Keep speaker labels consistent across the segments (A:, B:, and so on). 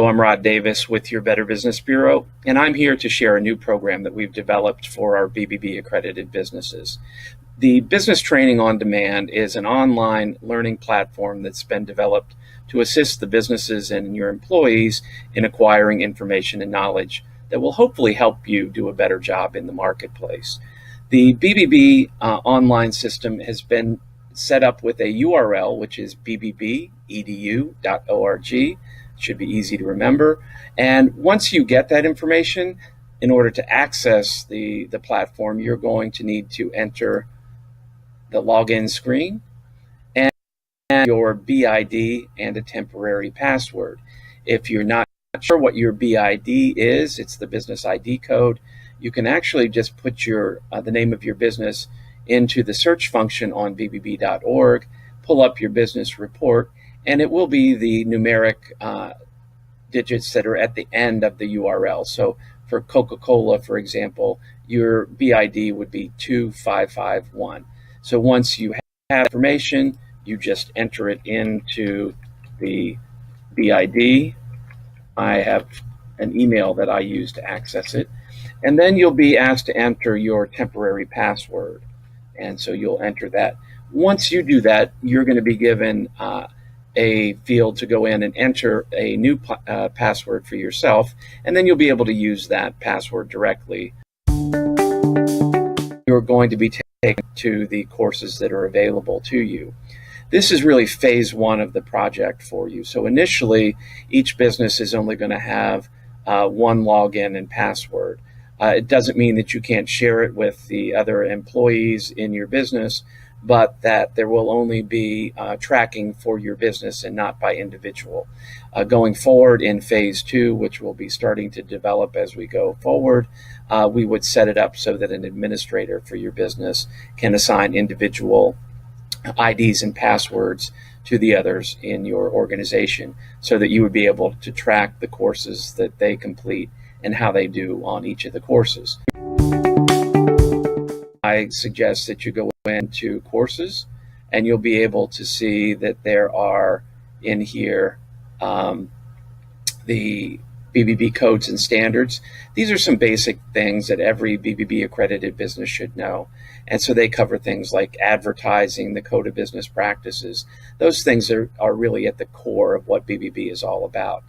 A: I'm Rod Davis with your Better Business Bureau, and I'm here to share a new program that we've developed for our BBB accredited businesses. The Business Training on Demand is an online learning platform that's been developed to assist the businesses and your employees in acquiring information and knowledge that will hopefully help you do a better job in the marketplace. The BBB online system has been set up with a URL, which is bbbedu.org. Should be easy to remember. And once you get that information, in order to access the platform, you're going to need to enter the login screen and your BID and a temporary password. If you're not sure what your BID is, it's the business ID code. You can actually just put the name of your business into the search function on bbb.org, pull up your business report, and it will be the numeric digits that are at the end of the URL. So for Coca-Cola, for example, your BID would be 2551. So once you have information, you just enter it into the BID. I have an email that I use to access it. And then you'll be asked to enter your temporary password. And so you'll enter that. Once you do that, you're going to be given a field to go in and enter a new password for yourself, and then you'll be able to use that password directly. You're going to be taken to the courses that are available to you. This is really phase one of the project for you. So initially, each business is only going to have one login and password. It doesn't mean that you can't share it with the other employees in your business, but that there will only be tracking for your business and not by individual. Going forward in phase two, which we'll be starting to develop as we go forward, we would set it up so that an administrator for your business can assign individual IDs and passwords to the others in your organization so that you would be able to track the courses that they complete and how they do on each of the courses. I suggest that you go into courses and you'll be able to see that there are in here the BBB Codes and Standards. These are some basic things that every BBB accredited business should know. And so they cover things like advertising, the code of business practices. Those things are really at the core of what BBB is all about.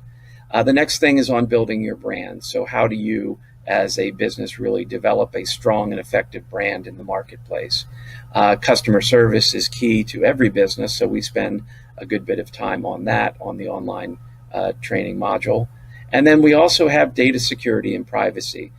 A: The next thing is on building your brand. So how do you, as a business, really develop a strong and effective brand in the marketplace? Customer service is key to every business, so we spend a good bit of time on that on the online training module. And then we also have data security and privacy.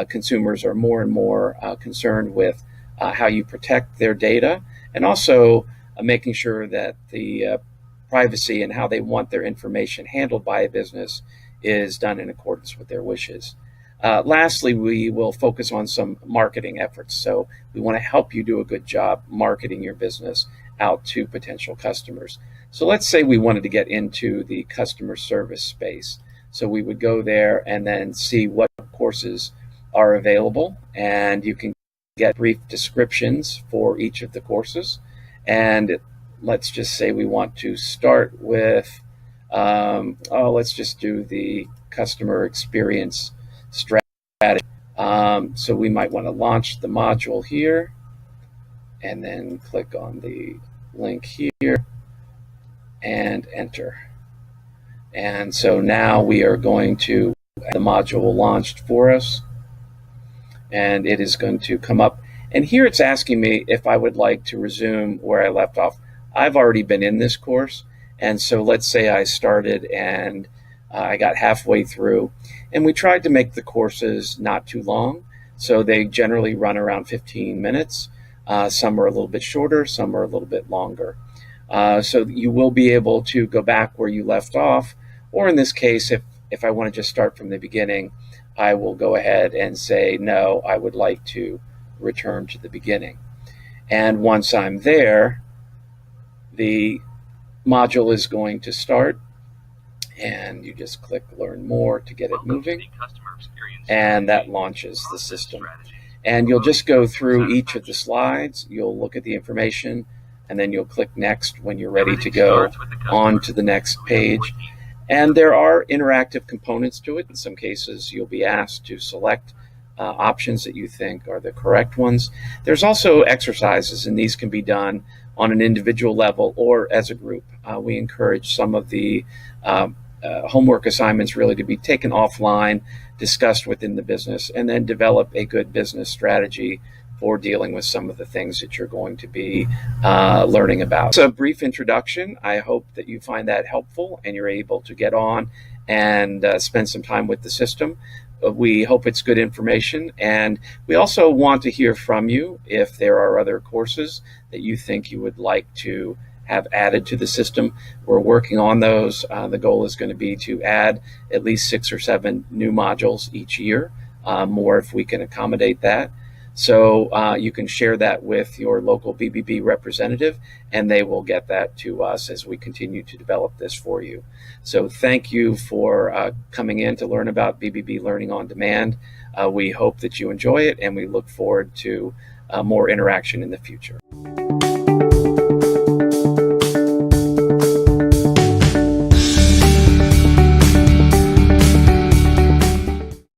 A: Consumers are more and more concerned with how you protect their data, and also making sure that the privacy and how they want their information handled by a business is done in accordance with their wishes. Lastly, we will focus on some marketing efforts. So we want to help you do a good job marketing your business out to potential customers. So let's say we wanted to get into the customer service space. So we would go there and then see what courses are available, and you can get brief descriptions for each of the courses. And let's just say we want to start with, let's just do the customer experience strategy. So we might want to launch the module here and then click on the link here and enter. And so now we are going to have the module launched for us, and it is going to come up. And here it's asking me if I would like to resume where I left off. I've already been in this course, and so let's say I started and I got halfway through, and we tried to make the courses not too long, so they generally run around 15 minutes. Some are a little bit shorter, some are a little bit longer. So you will be able to go back where you left off, or in this case, if I want to just start from the beginning, I will go ahead and say, no, I would like to return to the beginning. And once I'm there, the module is going to start, and you just click Learn More to get it moving, and that launches the system. And you'll just go through each of the slides, you'll look at the information, and then you'll click Next when you're ready to go on to the next page. And there are interactive components to it. In some cases, you'll be asked to select options that you think are the correct ones. There's also exercises, and these can be done on an individual level or as a group. We encourage some of the homework assignments really to be taken offline, discussed within the business, and then develop a good business strategy for dealing with some of the things that you're going to be learning about. It's a brief introduction. I hope that you find that helpful and you're able to get on and spend some time with the system. We hope it's good information, and we also want to hear from you if there are other courses that you think you would like to have added to the system. We're working on those. The goal is going to be to add at least 6 or 7 new modules each year, more if we can accommodate that. So you can share that with your local BBB representative, and they will get that to us as we continue to develop this for you. So thank you for coming in to learn about BBB Learning On Demand. We hope that you enjoy it, and we look forward to more interaction in the future.